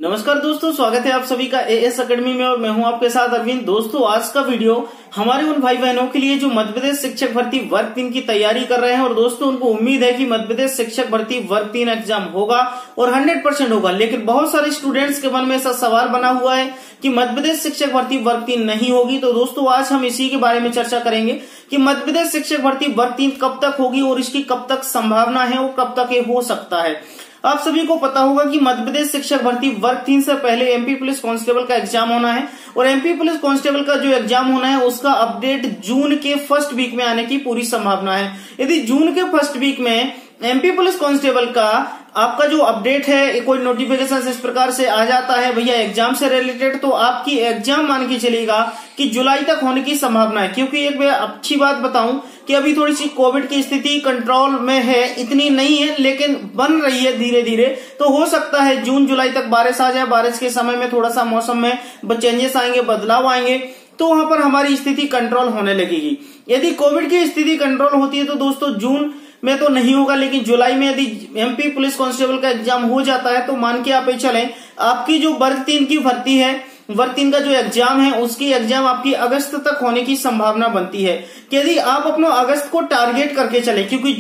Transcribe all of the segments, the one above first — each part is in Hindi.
नमस्कार दोस्तों, स्वागत है आप सभी का एएस एकेडमी में और मैं हूं आपके साथ अरविंद। दोस्तों, आज का वीडियो हमारे उन भाई बहनों के लिए जो मध्य प्रदेश शिक्षक भर्ती वर्ग 3 की तैयारी कर रहे हैं और दोस्तों उनको उम्मीद है कि मध्य प्रदेश शिक्षक भर्ती वर्ग 3 एग्जाम होगा और 100% होगा। लेकिन बहुत सारे स्टूडेंट्स के मन में ऐसा सवाल बना हुआ है कि मध्य प्रदेश शिक्षक भर्ती वर्ग 3 नहीं होगी। तो दोस्तों आज हम इसी के बारे में चर्चा करेंगे कि मध्य प्रदेश शिक्षक भर्ती वर्ग 3 कब तक होगी और इसकी कब तक संभावना है और कब तक ये हो सकता है। आप सभी को पता होगा कि मध्य प्रदेश शिक्षक भर्ती वर्ग 3 से पहले एमपी पुलिस कांस्टेबल का एग्जाम होना है और एमपी पुलिस कांस्टेबल का जो एग्जाम होना है उसका अपडेट जून के फर्स्ट वीक में आने की पूरी संभावना है। यदि जून के फर्स्ट वीक में एमपी पुलिस कांस्टेबल का आपका जो अपडेट है कोई नोटिफिकेशन इस प्रकार से आ जाता है भैया एग्जाम से रिलेटेड, तो आपकी एग्जाम मान के चलेगा कि जुलाई तक होने की संभावना है। क्योंकि एक अच्छी बात बताऊं कि अभी थोड़ी सी कोविड की स्थिति कंट्रोल में है, इतनी नहीं है लेकिन बन रही है धीरे धीरे। तो हो सकता है जून जुलाई तक बारिश आ जाए, बारिश के समय में थोड़ा सा मौसम में चेंजेस आएंगे, बदलाव आएंगे, तो वहां पर हमारी स्थिति कंट्रोल होने लगेगी। यदि कोविड की स्थिति कंट्रोल होती है तो दोस्तों जून में तो नहीं होगा, लेकिन जुलाई में यदि एमपी पुलिस कांस्टेबल का एग्जाम हो जाता है तो मान के आप चलें आपकी जो वर्ग 3 की भर्ती है, वर्ग 3 का जो एग्जाम है उसकी एग्जाम आपकी अगस्त तक होने की संभावना बनती है। कि यदि आप अपना अगस्त को टारगेट करके चले, क्योंकि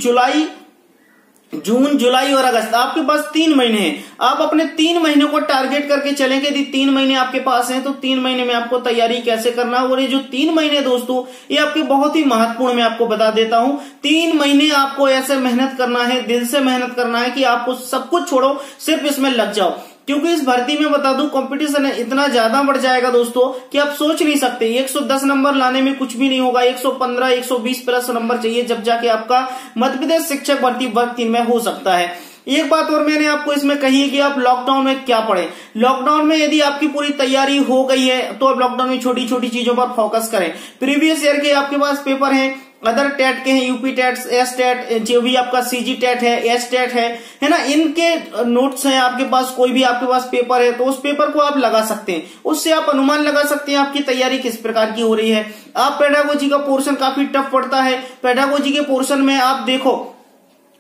जून जुलाई और अगस्त आपके पास 3 महीने हैं, आप अपने 3 महीने को टारगेट करके चलेंगे। यदि 3 महीने आपके पास हैं तो 3 महीने में आपको तैयारी कैसे करना है। और ये जो 3 महीने दोस्तों ये आपके बहुत ही महत्वपूर्ण, मैं आपको बता देता हूं। 3 महीने आपको ऐसे मेहनत करना है, दिल से मेहनत करना है कि आपको सब कुछ छोड़ो, सिर्फ इसमें लग जाओ। क्योंकि इस भर्ती में बता दूं कंपटीशन इतना ज्यादा बढ़ जाएगा दोस्तों कि आप सोच नहीं सकते। 110 नंबर लाने में कुछ भी नहीं होगा, 115 120 प्लस नंबर चाहिए जब जाके आपका मध्य प्रदेश शिक्षक भर्ती वर्ग 3 में हो सकता है। एक बात और मैंने आपको इसमें कही है कि आप लॉकडाउन में क्या पढ़ें। लॉकडाउन में यदि आपकी पूरी तैयारी हो गई है तो आप लॉकडाउन में छोटी छोटी चीजों पर फोकस करें। प्रीवियस ईयर के आपके पास पेपर हैं, अदर टेट के हैं, यूपी टेट, एस टेट, जो भी आपका सीजी टेट है, एस टेट है ना, इनके नोट्स हैं आपके पास। कोई भी आपके पास पेपर है तो उस पेपर को आप लगा सकते हैं, उससे आप अनुमान लगा सकते हैं आपकी तैयारी किस प्रकार की हो रही है। आप पेडागोजी का पोर्शन काफी टफ पड़ता है, पेडागोजी के पोर्शन में आप देखो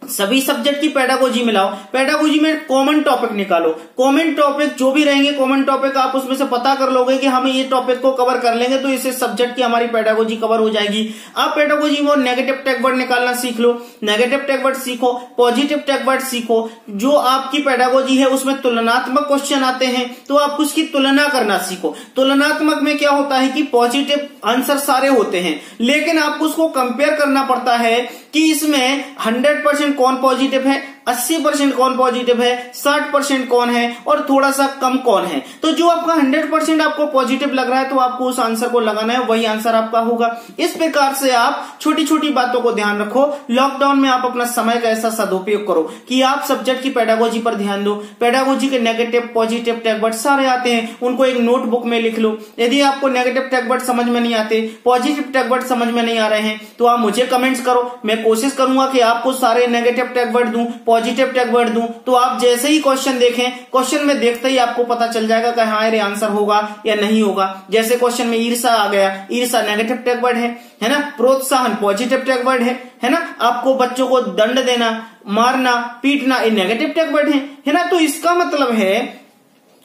सभी सब्जेक्ट की पेडागोजी मिलाओ, पेडागोजी में कॉमन टॉपिक निकालो, कॉमन टॉपिक जो भी रहेंगे कॉमन टॉपिक आप उसमें से पता कर लोगे कि हम ये टॉपिक को कवर कर लेंगे तो इसे सब्जेक्ट की हमारी पेडागोजी कवर हो जाएगी। आप पेडागोजी में नेगेटिव टैग वर्ड निकालना सीख लो, नेगेटिव टैग वर्ड सीखो, पॉजिटिव टैग वर्ड सीखो। जो आपकी पेडागोजी है उसमें तुलनात्मक क्वेश्चन आते हैं तो आप उसकी तुलना करना सीखो। तुलनात्मक में क्या होता है कि पॉजिटिव आंसर सारे होते हैं लेकिन आपको उसको कंपेयर करना पड़ता है कि इसमें 100% कौन पॉजिटिव है, 80% कौन पॉजिटिव है, 60% कौन है और थोड़ा सा कम कौन है। तो जो आपका 100% आपको पॉजिटिव लग रहा है तो आपको उस आंसर को लगाना है, वही आंसर आपका होगा। इस प्रकार से आप छोटी छोटी बातों को ध्यान रखो। लॉकडाउन में आप अपना समय का ऐसा सदुपयोग करो कि आप सब्जेक्ट की पेडागोजी पर ध्यान दो। पेडागोजी के नेगेटिव पॉजिटिव टैग वर्ड सारे आते हैं, उनको एक नोटबुक में लिख लो। यदि आपको नेगेटिव टैग वर्ड समझ में नहीं आते, पॉजिटिव टैग वर्ड समझ में नहीं आ रहे हैं तो आप मुझे कमेंट्स करो, मैं कोशिश करूंगा कि आपको सारे नेगेटिव टैग वर्ड दूं, पॉजिटिव टैग वर्ड दूं। तो आप जैसे ही क्वेश्चन देखें, क्वेश्चन में देखते ही आपको पता चल जाएगा कि हाँ ये आंसर होगा या नहीं होगा। जैसे क्वेश्चन में ईर्षा आ गया, ईर्षा नेगेटिव टैग वर्ड है ना, प्रोत्साहन पॉजिटिव टैग वर्ड है ना, आपको बच्चों को दंड देना, मारना, पीटना ये नेगेटिव टैग वर्ड है ना। तो इसका मतलब है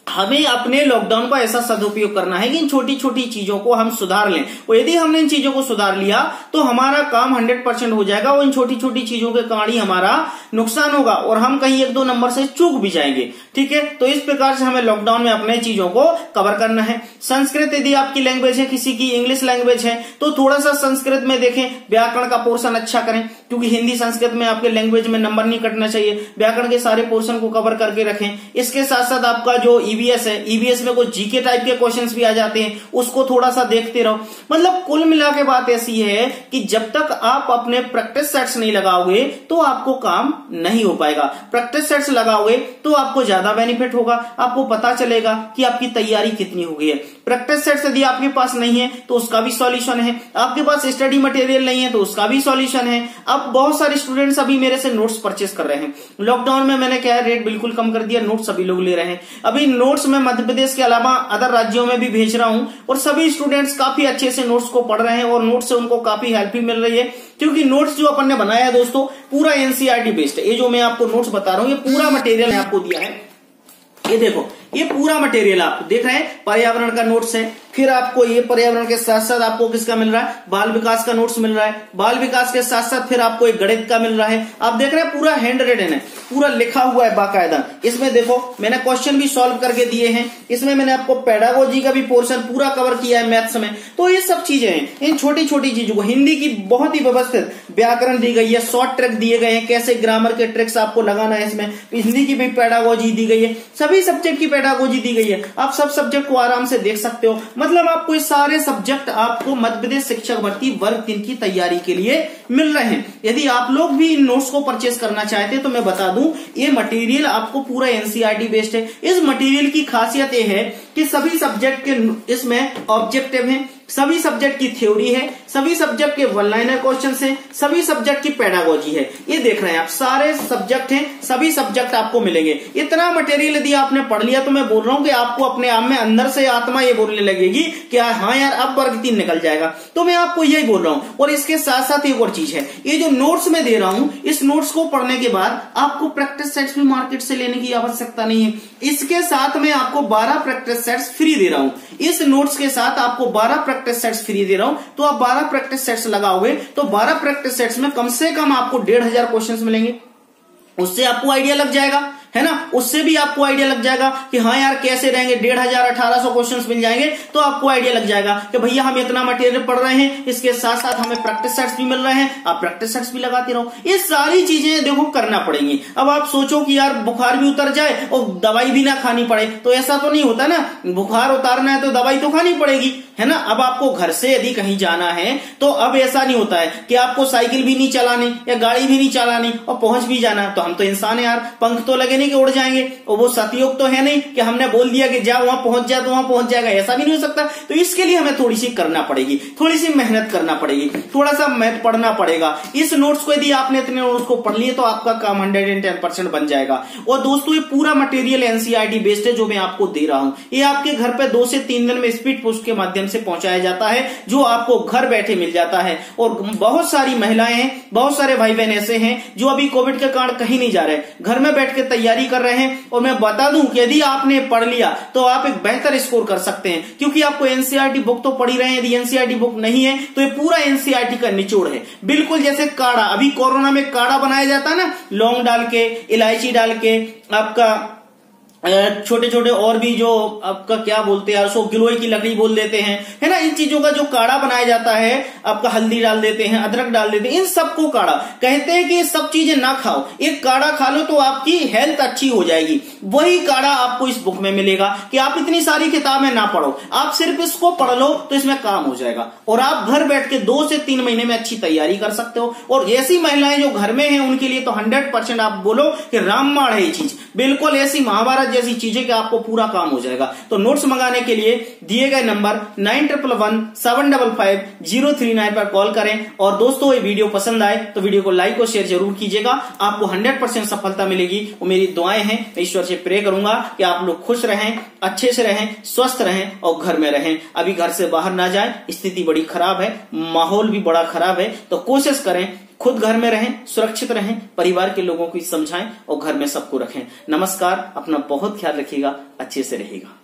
हमें अपने लॉकडाउन का ऐसा सदुपयोग करना है कि इन छोटी छोटी चीजों को हम सुधार लें और यदि हमने इन चीजों को सुधार लिया तो हमारा काम 100% हो जाएगा और इन छोटी छोटी चीजों के कारण ही हमारा नुकसान होगा और हम कहीं 1-2 नंबर से चूक भी जाएंगे। ठीक है, तो इस प्रकार से हमें लॉकडाउन में अपने चीजों को कवर करना है। संस्कृत यदि आपकी लैंग्वेज है, किसी की इंग्लिश लैंग्वेज है तो थोड़ा सा संस्कृत में देखें, व्याकरण का पोर्शन अच्छा करें क्योंकि हिंदी संस्कृत में आपके लैंग्वेज में नंबर नहीं कटना चाहिए। व्याकरण के सारे पोर्शन को कवर करके रखें। इसके साथ साथ आपका जो ईवीएस है, ईवीएस में कुछ जीके टाइप के क्वेश्चंस भी आ जाते हैं, उसको थोड़ा सा देखते रहो। मतलब कुल मिला के बात ऐसी है कि जब तक आप अपने प्रैक्टिस सेट्स नहीं लगाओगे तो आपको काम नहीं हो पाएगा। प्रैक्टिस सेट्स लगाओगे तो आपको ज्यादा बेनिफिट होगा, आपको पता चलेगा कि आपकी तैयारी कितनी हो गई है। प्रैक्टिस सेट्स यदि आपके पास नहीं है तो उसका भी सॉल्यूशन है, आपके पास स्टडी मटेरियल नहीं है तो उसका भी सॉल्यूशन है। अब बहुत सारे स्टूडेंट्स अभी मेरे से नोट्स परचेस कर रहे हैं। लॉकडाउन में मैंने क्या है रेट बिल्कुल कम कर दिया, नोट्स सभी लोग ले रहे हैं। अभी नोट्स में मध्य प्रदेश के अलावा अदर राज्यों में भी भेज रहा हूं और सभी स्टूडेंट्स काफी अच्छे से नोट्स को पढ़ रहे हैं और नोट्स से उनको काफी हेल्प भी मिल रही है। क्योंकि नोट्स जो अपन ने बनाया है दोस्तों पूरा एनसीईआरटी बेस्ड है। ये जो मैं आपको नोट्स बता रहा हूं ये पूरा मटेरियल आपको दिया है। ये देखो ये पूरा मटेरियल आप देख रहे हैं, पर्यावरण का नोट्स है। फिर आपको ये पर्यावरण के साथ साथ आपको किसका मिल रहा है, बाल विकास का नोट्स मिल रहा है। बाल विकास के साथ साथ फिर आपको एक गणित का मिल रहा है। आप देख रहे हैं पूरा हैंड रिटन है, पूरा लिखा हुआ है बाकायदा। इसमें देखो मैंने क्वेश्चन भी सॉल्व करके दिए हैं। इसमें मैंने आपको पेडागोजी का भी पोर्शन पूरा कवर किया है मैथ्स में। तो ये सब चीजें हैं, इन छोटी छोटी चीजों को, हिंदी की बहुत ही व्यवस्थित व्याकरण दी गई है, शॉर्ट ट्रिक दिए गए हैं, कैसे ग्रामर के ट्रिक्स आपको लगाना है। इसमें हिंदी की भी पेडागोजी दी गई है, सभी सब्जेक्ट की पेडागोजी दी गई है। आप सब सब्जेक्ट को आराम से देख सकते हो। मतलब आपको ये सारे सब्जेक्ट आपको मध्य प्रदेश शिक्षक भर्ती वर्ग 3 की तैयारी के लिए मिल रहे हैं। यदि आप लोग भी इन नोट्स को परचेस करना चाहते हैं तो मैं बता दूं, ये मटेरियल आपको पूरा एनसीईआरटी बेस्ड है। इस मटेरियल की खासियत ये है कि सभी सब्जेक्ट के इसमें ऑब्जेक्टिव हैं, सभी सब्जेक्ट की थ्योरी है, सभी सब्जेक्ट के वन लाइनर क्वेश्चन है, सभी सब्जेक्ट की पेडागोजी है। ये देख रहे हैं आप, सारे सब्जेक्ट हैं, सभी सब्जेक्ट आपको मिलेंगे। इतना मटेरियल यदि आपने पढ़ लिया तो मैं बोल रहा हूं कि आपको अपने आप में अंदर से आत्मा ये बोलने लगेगी कि हाँ यार अब वर्ग 3 निकल जाएगा। तो मैं आपको यही बोल रहा हूं। और इसके साथ साथ एक और चीज है, ये जो नोट्स में दे रहा हूं, इस नोट्स को पढ़ने के बाद आपको प्रैक्टिस सेट्स भी मार्केट से लेने की आवश्यकता नहीं है। इसके साथ मैं आपको 12 प्रैक्टिस सेट्स फ्री दे रहा हूं। इस नोट्स के साथ आपको 12 प्रैक्टिस सेट्स फ्री दे रहा हूं। तो आप 12 प्रैक्टिस सेट्स लगाओगे तो 12 प्रैक्टिस सेट्स में कम से कम आपको 1500 क्वेश्चंस मिलेंगे। उससे आपको आइडिया लग जाएगा, है ना, उससे भी आपको आइडिया लग जाएगा कि हाँ यार कैसे रहेंगे, 1500-1800 क्वेश्चंस मिल जाएंगे। तो आपको आइडिया लग जाएगा कि भैया हम इतना मटेरियल पढ़ रहे हैं, इसके साथ साथ हमें प्रैक्टिस सेट्स भी मिल रहे हैं, आप प्रैक्टिस सेट्स भी लगाते रहो। ये सारी चीजें देखो करना पड़ेंगी। अब आप सोचो कि यार बुखार भी उतर जाए और दवाई भी ना खानी पड़े, तो ऐसा तो नहीं होता ना। बुखार उतारना है तो दवाई तो खानी पड़ेगी, है ना। अब आपको घर से यदि कहीं जाना है तो अब ऐसा नहीं होता है कि आपको साइकिल भी नहीं चलानी या गाड़ी भी नहीं चलानी और पहुंच भी जाना। तो हम तो इंसान है यार, पंख तो लगे नहीं कि उड़ जाएंगे, और वो सतयुग तो है नहीं कि हमने बोल दिया कि जा वहां पहुंच जा तो वहां पहुंच जाएगा, ऐसा भी नहीं हो सकता। तो इसके लिए हमें थोड़ी सी करना पड़ेगी, थोड़ी सी मेहनत करना पड़ेगी, थोड़ा सा मैथ पढ़ना पड़ेगा। इस नोट्स को यदि आपने इतने नोट्स को पढ़ लिए तो आपका काम 110% बन जाएगा। और दोस्तों ये पूरा मटेरियल एनसीईआरटी बेस्ड है जो मैं आपको दे रहा हूं। ये आपके घर पे 2 से 3 दिन में स्पीड पोस्ट के माध्यम से पहुंचाया जाता है, जो आपको घर बैठे मिल जाता है। और बहुत सारी महिलाएं हैं, बहुत सारे भाई बहन ऐसे हैं जो अभी कोविड के कारण कहीं नहीं जा रहे, घर में बैठ के तैयारी कर रहे हैं। और मैं बता दूं कि यदि आपने पढ़ लिया तो आप एक बेहतर स्कोर कर सकते हैं, क्योंकि आपको एनसीईआरटी बुक तो पढ़ी रहे हैं। यदि एनसीईआरटी बुक नहीं है तो ये पूरा एनसीईआरटी का निचोड़ है, बिल्कुल जैसे काढ़ा। अभी कोरोना में काढ़ा बनाया जाता है ना, लौंग डाल के, इलायची डाल के, आपका छोटे छोटे और भी जो आपका क्या बोलते हैं, सो गिलोय की लकड़ी बोल देते हैं, है ना। इन चीजों का जो काढ़ा बनाया जाता है, आपका हल्दी डाल देते हैं, अदरक डाल देते हैं, इन सबको काढ़ा कहते हैं कि ये सब चीजें ना खाओ, एक काढ़ा खा लो तो आपकी हेल्थ अच्छी हो जाएगी। वही काढ़ा आपको इस बुक में मिलेगा कि आप इतनी सारी किताबें ना पढ़ो, आप सिर्फ इसको पढ़ लो तो इसमें काम हो जाएगा। और आप घर बैठ के 2 से 3 महीने में अच्छी तैयारी कर सकते हो। और ऐसी महिलाएं जो घर में हैं उनके लिए तो 100% आप बोलो कि रामबाण है ये चीज, बिल्कुल ऐसी महाभारत जैसी चीजें कि आपको पूरा काम हो जाएगा। तो नोट्स मंगाने के लिए दिए गए नंबर 9111755039 पर कॉल करें। और दोस्तों ये वीडियो पसंद आए तो वीडियो को लाइक और शेयर जरूर कीजिएगा, आपको 100% सफलता मिलेगी। और मेरी दुआएं हैं, मैं ईश्वर से प्रे करूंगा कि आप लोग खुश रहें, अच्छे से रहें, स्वस्थ रहें और घर में रहें। अभी घर से बाहर ना जाएं, स्थिति बड़ी खराब है, माहौल भी बड़ा खराब है। तो कोशिश करें खुद घर में रहें, सुरक्षित रहें, परिवार के लोगों को समझाएं और घर में सबको रखें। नमस्कार, अपना बहुत ख्याल रखिएगा, अच्छे से रहिएगा।